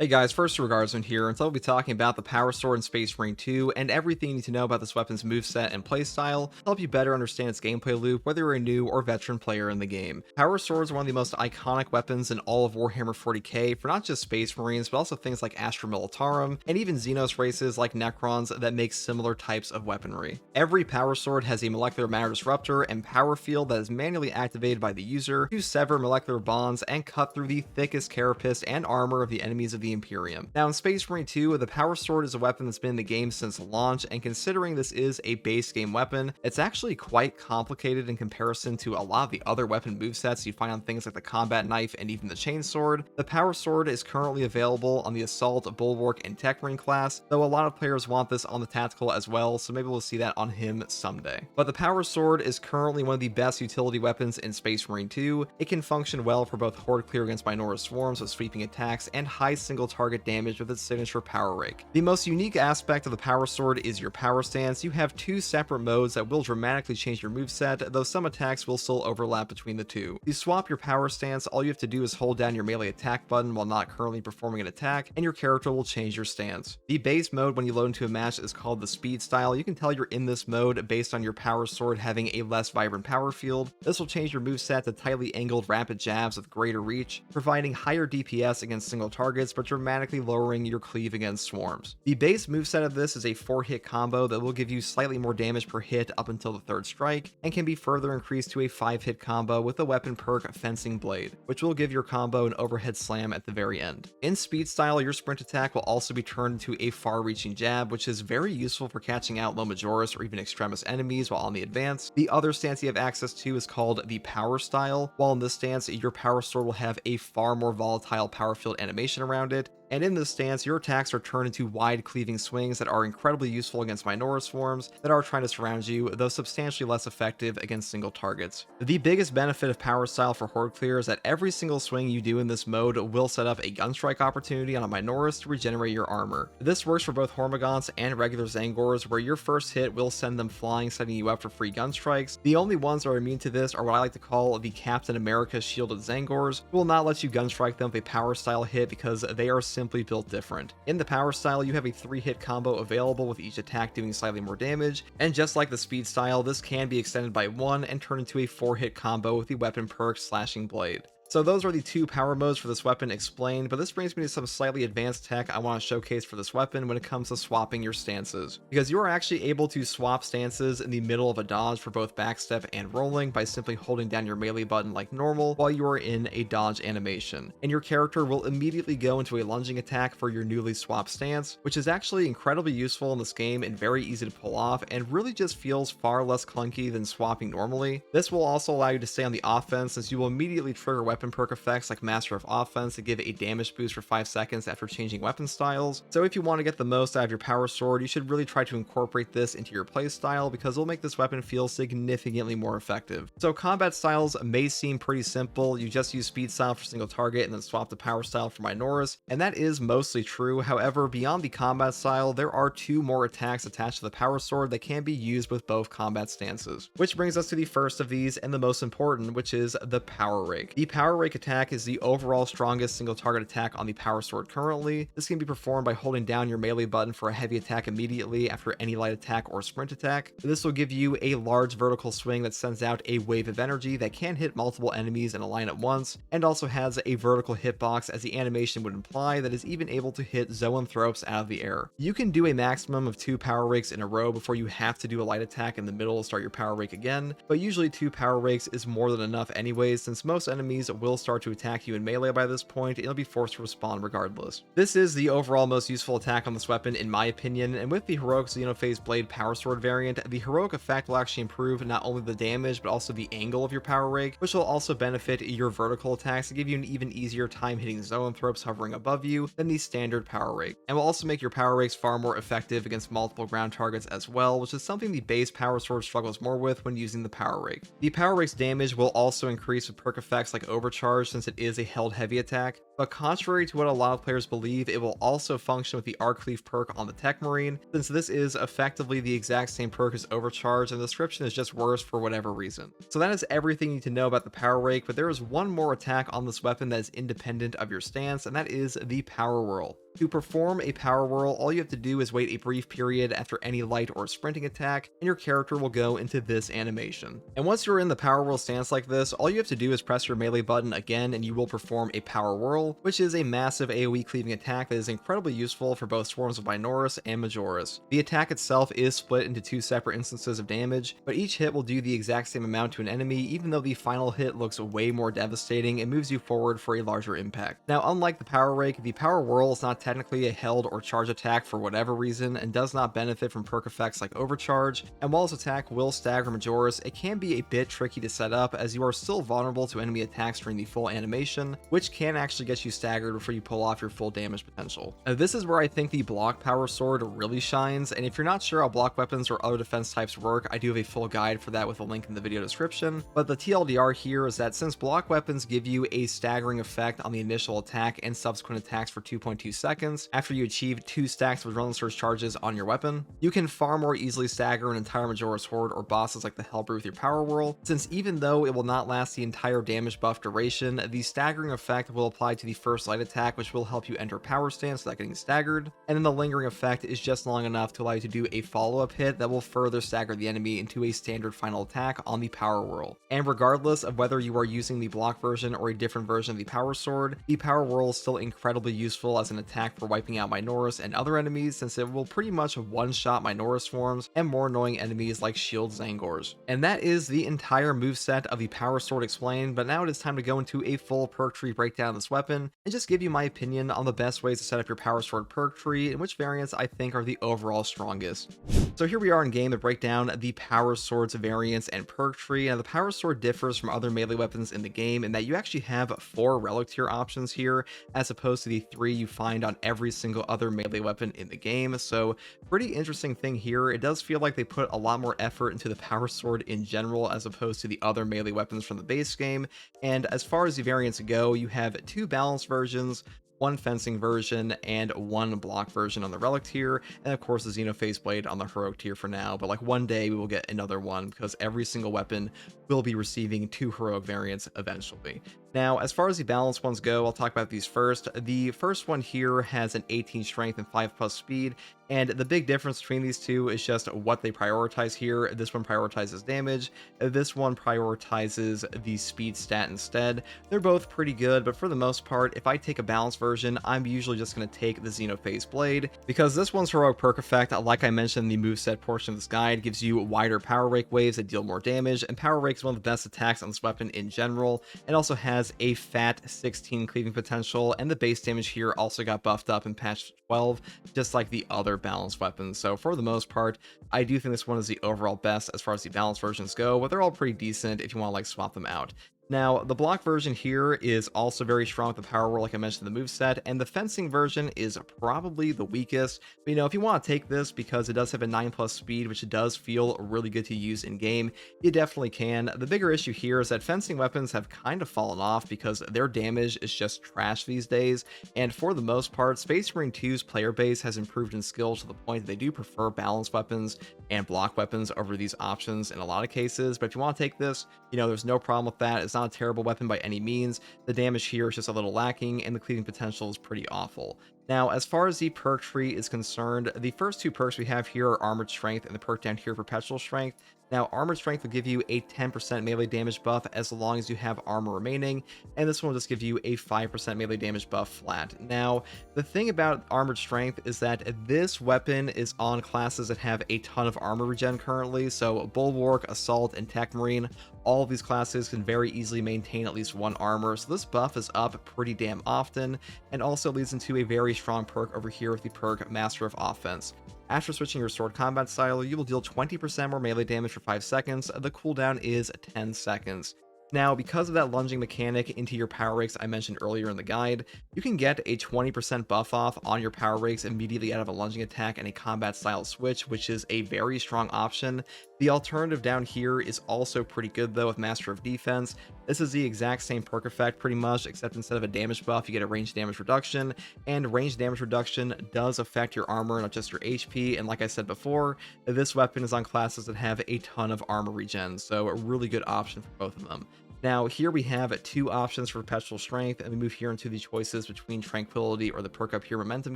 Hey guys, first regardsman here, and so we'll be talking about the Power Sword in Space Marine 2 and everything you need to know about this weapon's moveset and playstyle to help you better understand its gameplay loop, whether you're a new or veteran player in the game. Power Swords are one of the most iconic weapons in all of Warhammer 40k for not just Space Marines, but also things like Astra Militarum and even Xenos races like Necrons that make similar types of weaponry. Every Power Sword has a molecular matter disruptor and power field that is manually activated by the user to sever molecular bonds and cut through the thickest carapace and armor of the enemies of the Imperium. Now in Space Marine 2, the Power Sword is a weapon that's been in the game since launch, and considering this is a base game weapon, it's actually quite complicated in comparison to a lot of the other weapon movesets you find on things like the Combat Knife and even the Chainsword. The Power Sword is currently available on the Assault, Bulwark, and Tech Marine class, though a lot of players want this on the Tactical as well, so maybe we'll see that on him someday. But the Power Sword is currently one of the best utility weapons in Space Marine 2. It can function well for both horde clear against Minoru swarms with sweeping attacks and high single target damage with its signature power rake. The most unique aspect of the Power Sword is your power stance. You have two separate modes that will dramatically change your moveset, though some attacks will still overlap between the two. To swap your power stance, all you have to do is hold down your melee attack button while not currently performing an attack, and your character will change your stance. The base mode when you load into a match is called the speed style. You can tell you're in this mode based on your Power Sword having a less vibrant power field. This will change your moveset to tightly angled rapid jabs with greater reach, providing higher DPS against single targets, but dramatically lowering your cleave against swarms. The base moveset of this is a 4-hit combo that will give you slightly more damage per hit up until the third strike, and can be further increased to a 5-hit combo with the weapon perk Fencing Blade, which will give your combo an overhead slam at the very end. In speed style, your sprint attack will also be turned into a far-reaching jab, which is very useful for catching out low majoris or even extremis enemies while on the advance. The other stance you have access to is called the power style. While in this stance, your Power Sword will have a far more volatile power field animation around it, and in this stance, your attacks are turned into wide cleaving swings that are incredibly useful against Minoru swarms that are trying to surround you, though substantially less effective against single targets. The biggest benefit of Power Style for horde clear is that every single swing you do in this mode will set up a gunstrike opportunity on a Minoru to regenerate your armor. This works for both Hormagaunts and regular Zangors, where your first hit will send them flying, setting you up for free gunstrikes. The only ones that are immune to this are what I like to call the Captain America shielded Zangors, who will not let you gunstrike them with a Power Style hit because they are simply built different. In the Power Style, you have a 3-hit combo available with each attack doing slightly more damage, and just like the Speed Style, this can be extended by 1 and turn into a 4-hit combo with the weapon perk Slashing Blade. So those are the two power modes for this weapon explained, but this brings me to some slightly advanced tech I want to showcase for this weapon when it comes to swapping your stances. Because you are actually able to swap stances in the middle of a dodge for both backstep and rolling by simply holding down your melee button like normal while you are in a dodge animation. And your character will immediately go into a lunging attack for your newly swapped stance, which is actually incredibly useful in this game and very easy to pull off, and really just feels far less clunky than swapping normally. This will also allow you to stay on the offense, since you will immediately trigger weapon perk effects like Master of Offense to give a damage boost for 5 seconds after changing weapon styles. So if you want to get the most out of your Power Sword, you should really try to incorporate this into your playstyle, because it'll make this weapon feel significantly more effective. So combat styles may seem pretty simple. You just use speed style for single target and then swap the power style for Minoru, and that is mostly true. However, beyond the combat style, there are 2 more attacks attached to the Power Sword that can be used with both combat stances. Which brings us to the first of these and the most important, which is the Power Rake. The Power Rake attack is the overall strongest single target attack on the Power Sword currently. This can be performed by holding down your melee button for a heavy attack immediately after any light attack or sprint attack. This will give you a large vertical swing that sends out a wave of energy that can hit multiple enemies in a line at once, and also has a vertical hitbox, as the animation would imply, that is even able to hit zoanthropes out of the air. You can do a maximum of 2 power rakes in a row before you have to do a light attack in the middle to start your power rake again, but usually 2 power rakes is more than enough anyways, since most enemies will start to attack you in melee by this point, and you'll be forced to respond regardless. This is the overall most useful attack on this weapon in my opinion, and with the Heroic Xenophase Blade Power Sword variant, the heroic effect will actually improve not only the damage but also the angle of your power rake, which will also benefit your vertical attacks to give you an even easier time hitting zoanthropes hovering above you than the standard power rake, and will also make your power rakes far more effective against multiple ground targets as well, which is something the base Power Sword struggles more with when using the power rake. The power rake's damage will also increase with perk effects like Overcharge, since it is a held heavy attack. But contrary to what a lot of players believe, it will also function with the Arc Leaf perk on the Tech Marine, since this is effectively the exact same perk as Overcharge, and the description is just worse for whatever reason. So that is everything you need to know about the Power Rake, but there is one more attack on this weapon that is independent of your stance, and that is the Power Whirl. To perform a Power Whirl, all you have to do is wait a brief period after any light or sprinting attack, and your character will go into this animation. And once you're in the Power Whirl stance like this, all you have to do is press your melee button again, and you will perform a Power Whirl, which is a massive AoE cleaving attack that is incredibly useful for both swarms of Minoris and Majoris. The attack itself is split into two separate instances of damage, but each hit will do the exact same amount to an enemy, even though the final hit looks way more devastating and moves you forward for a larger impact. Now, unlike the Power Rake, the Power Whirl is not technically a held or charge attack for whatever reason, and does not benefit from perk effects like Overcharge, and while this attack will stagger Majoris, it can be a bit tricky to set up as you are still vulnerable to enemy attacks during the full animation, which can actually get you staggered before you pull off your full damage potential. Now, this is where I think the block power sword really shines, and if you're not sure how block weapons or other defense types work, I do have a full guide for that with a link in the video description, but the TLDR here is that since block weapons give you a staggering effect on the initial attack and subsequent attacks for 2.2 seconds, after you achieve 2 stacks of Adrenaline Surge charges on your weapon, you can far more easily stagger an entire Majoris horde or bosses like the Hellbrew with your Power Whirl, since even though it will not last the entire damage buff duration, the staggering effect will apply to the first light attack, which will help you enter power stance without getting staggered, and then the lingering effect is just long enough to allow you to do a follow-up hit that will further stagger the enemy into a standard final attack on the Power Whirl. And regardless of whether you are using the block version or a different version of the Power Sword, the Power Whirl is still incredibly useful as an attack for wiping out Minoris and other enemies, since it will pretty much one-shot Minoris swarms and more annoying enemies like Shield Zangors. And that is the entire moveset of the Power Sword explained, but now it is time to go into a full perk tree breakdown of this weapon, and just give you my opinion on the best ways to set up your Power Sword perk tree and which variants I think are the overall strongest. So here we are in game to break down the Power Sword's variants and perk tree. Now the Power Sword differs from other melee weapons in the game in that you actually have 4 relic tier options here, as opposed to the 3 you find on every single other melee weapon in the game. So pretty interesting thing here. It does feel like they put a lot more effort into the Power Sword in general as opposed to the other melee weapons from the base game. And as far as the variants go, you have 2 balanced versions, 1 fencing version, and 1 block version on the relic tier, and of course the Xenophase blade on the heroic tier for now. But like one day we will get another one, because every single weapon will be receiving 2 heroic variants eventually. Now, as far as the balanced ones go, I'll talk about these first. The first one here has an 18 strength and 5+ speed, and the big difference between these two is just what they prioritize here. This one prioritizes damage, this one prioritizes the speed stat instead. They're both pretty good, but for the most part, if I take a balanced version, I'm usually just going to take the Xenophase blade, because this one's heroic perk effect, like I mentioned in the moveset portion of this guide, gives you wider Power Rake waves that deal more damage, and Power Rake is one of the best attacks on this weapon in general. It also has a fat 16 cleaving potential, and the base damage here also got buffed up in patch 12, just like the other balanced weapons. So for the most part, I do think this one is the overall best as far as the balanced versions go, but they're all pretty decent if you want to like swap them out. Now, the block version here is also very strong with the Power Whirl, like I mentioned in the moveset, and the fencing version is probably the weakest. But, you know, if you want to take this because it does have a 9+ speed, which does feel really good to use in game, you definitely can. The bigger issue here is that fencing weapons have kind of fallen off because their damage is just trash these days, and for the most part, Space Marine 2's player base has improved in skill to the point that they do prefer balanced weapons and block weapons over these options in a lot of cases. But if you want to take this, you know, there's no problem with that. It's not a terrible weapon by any means. The damage here is just a little lacking, and the cleaving potential is pretty awful. Now, as far as the perk tree is concerned, the first 2 perks we have here are Armored Strength and the perk down here, Perpetual Strength. Now, Armored Strength will give you a 10% melee damage buff as long as you have armor remaining, and this one will just give you a 5% melee damage buff flat. Now, the thing about Armored Strength is that this weapon is on classes that have a ton of armor regen currently, so Bulwark, Assault, and Tech Marine, all of these classes can very easily maintain at least 1 armor, so this buff is up pretty damn often, and also leads into a very strong perk over here with the perk Master of Offense. After switching your sword combat style, you will deal 20% more melee damage for 5 seconds. The cooldown is 10 seconds. Now, because of that lunging mechanic into your power rakes I mentioned earlier in the guide, you can get a 20% buff off on your power rakes immediately out of a lunging attack and a combat style switch, which is a very strong option. The alternative down here is also pretty good though with Master of Defense. This is the exact same perk effect pretty much, except instead of a damage buff, you get a range damage reduction, and range damage reduction does affect your armor, not just your HP. And like I said before, this weapon is on classes that have a ton of armor regen, so a really good option for both of them. Now, here we have two options for Perpetual Strength, and we move here into the choices between Tranquility or the perk up here, Momentum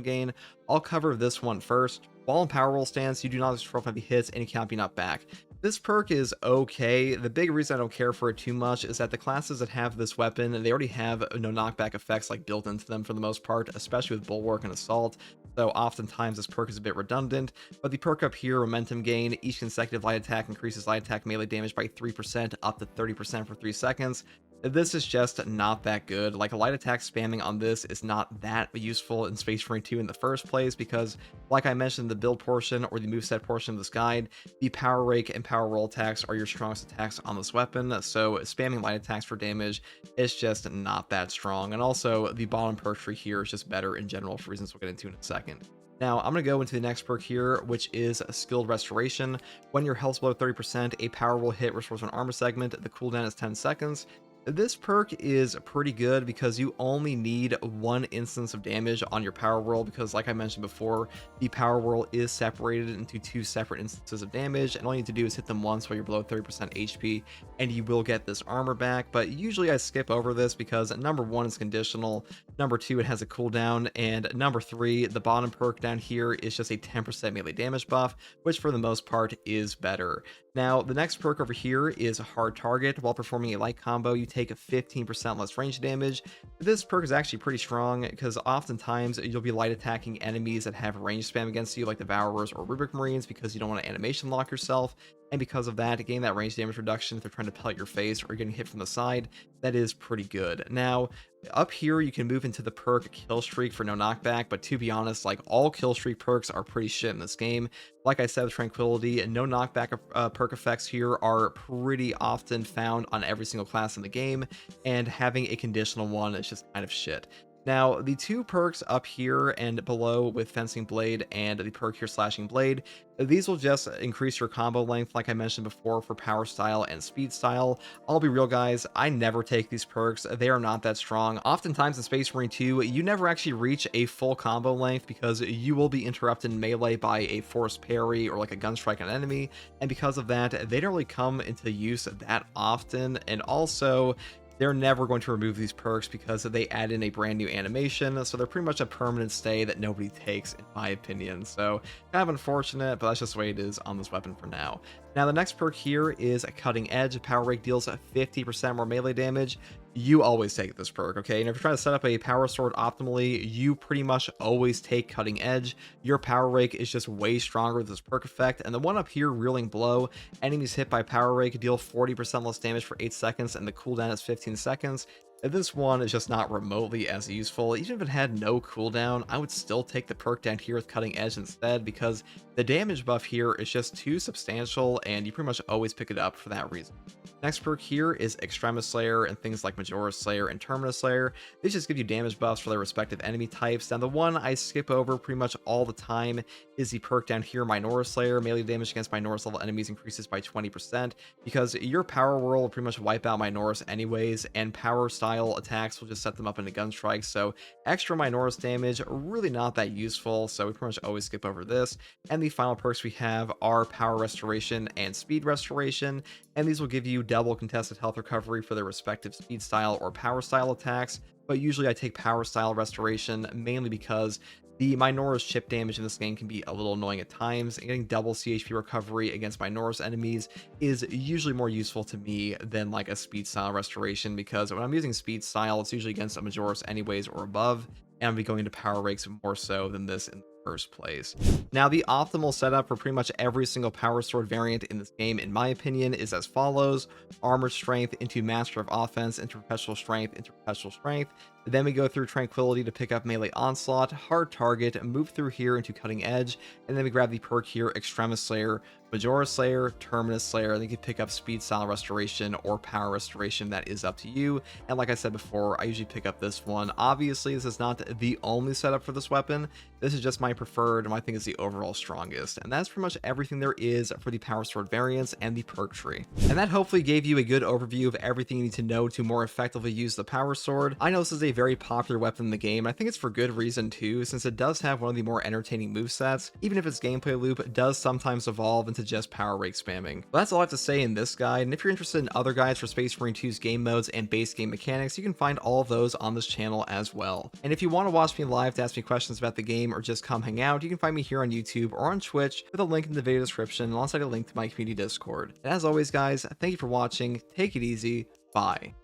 Gain. I'll cover this one first. While in Power Roll stance, you do not just roll heavy hits and you cannot be knocked back. This perk is okay. The big reason I don't care for it too much is that the classes that have this weapon, they already have no knockback effects like built into them for the most part, especially with Bulwark and Assault. So oftentimes this perk is a bit redundant, but the perk up here, Momentum Gain, each consecutive light attack increases light attack melee damage by 3% up to 30% for 3 seconds. This is just not that good. Like, a light attack spamming on this is not that useful in Space Marine 2 in the first place, because like I mentioned, the build portion or the moveset portion of this guide, the Power Rake and Power Roll attacks are your strongest attacks on this weapon, so spamming light attacks for damage is just not that strong. And also, the bottom perk tree here is just better in general for reasons we'll get into in a second. Now, I'm going to go into the next perk here, which is Skilled Restoration. When your health's below 30%, a Power Roll hit restores an armor segment. The cooldown is 10 seconds. This perk is pretty good because you only need one instance of damage on your Power Whirl, because like I mentioned before, the Power Whirl is separated into two separate instances of damage, and all you need to do is hit them once while you're below 30% HP, and you will get this armor back. But usually I skip over this because number one, it's conditional, number two, it has a cooldown, and number three, the bottom perk down here is just a 10% melee damage buff, which for the most part is better. Now, the next perk over here is Hard Target. While performing a light combo, you take 15% less range damage. This perk is actually pretty strong because oftentimes you'll be light attacking enemies that have range spam against you, like Devourers or Rubric Marines, because you don't want to animation lock yourself. And because of that, getting that range damage reduction if they're trying to pellet your face or getting hit from the side, that is pretty good. Now, up here, you can move into the perk Kill Streak for no knockback, but to be honest, like, all Kill Streak perks are pretty shit in this game. Like I said with Tranquility, no knockback perk effects here are pretty often found on every single class in the game, and having a conditional one is just kind of shit. Now, the two perks up here and below with Fencing Blade and the perk here, Slashing Blade, these will just increase your combo length, like I mentioned before, for power style and speed style. I'll be real, guys, I never take these perks. They are not that strong. Oftentimes in Space Marine 2, you never actually reach a full combo length because you will be interrupted in melee by a forced parry or like a gun strike on an enemy, and because of that, they don't really come into use that often. And also, they're never going to remove these perks because they add in a brand new animation, so they're pretty much a permanent stay that nobody takes, in my opinion. So kind of unfortunate, but that's just the way it is on this weapon for now. Now, the next perk here is a Cutting Edge. Power Rake deals 50% more melee damage. You always take this perk, okay? And if you're trying to set up a power sword optimally, you pretty much always take Cutting Edge. Your Power Rake is just way stronger with this perk effect. And the one up here, Reeling Blow, enemies hit by Power Rake deal 40% less damage for 8 seconds, and the cooldown is 15 seconds. This one is just not remotely as useful. Even if it had no cooldown, I would still take the perk down here with Cutting Edge instead, because the damage buff here is just too substantial, and you pretty much always pick it up for that reason. Next perk here is Extremis Slayer and things like Majora's Slayer and Terminus Slayer. These just give you damage buffs for their respective enemy types. Now, the one I skip over pretty much all the time is the perk down here, Minora's Slayer. Melee damage against Minora's level enemies increases by 20%, because your Power Whirl will pretty much wipe out Minora's anyways, and power style attacks will just set them up into gun strikes. So extra Minora's damage, really not that useful, so we pretty much always skip over this. And the final perks we have are Power Restoration and Speed Restoration, and these will give you double contested health recovery for their respective speed style or power style attacks. But usually I take power style restoration mainly because the Minora's chip damage in this game can be a little annoying at times, and getting double CHP recovery against Minora's enemies is usually more useful to me than like a speed style restoration, because when I'm using speed style, it's usually against a Majora's anyways or above, and I'll be going into Power Rakes more so than this in the first place. Now, the optimal setup for pretty much every single power sword variant in this game, in my opinion, is as follows: Armored Strength into Master of Offense into Perpetual Strength into Perpetual Strength. Then we go through Tranquility to pick up Melee Onslaught, Hard Target, move through here into Cutting Edge, and then we grab the perk here, Extremis Slayer, Majora Slayer, Terminus Slayer, and then you can pick up Speed Style Restoration or Power Restoration. That is up to you. And like I said before, I usually pick up this one. Obviously, this is not the only setup for this weapon. This is just my preferred and I think is the overall strongest. And that's pretty much everything there is for the Power Sword variants and the perk tree. And that hopefully gave you a good overview of everything you need to know to more effectively use the Power Sword. I know this is a very popular weapon in the game. I think it's for good reason too, since it does have one of the more entertaining movesets, even if its gameplay loop does sometimes evolve into just power rake spamming. But that's all I have to say in this guide, and if you're interested in other guides for Space Marine 2's game modes and base game mechanics, you can find all of those on this channel as well. And if you want to watch me live to ask me questions about the game or just come hang out, you can find me here on YouTube or on Twitch with a link in the video description alongside a link to my community Discord. And as always guys, thank you for watching, take it easy, bye.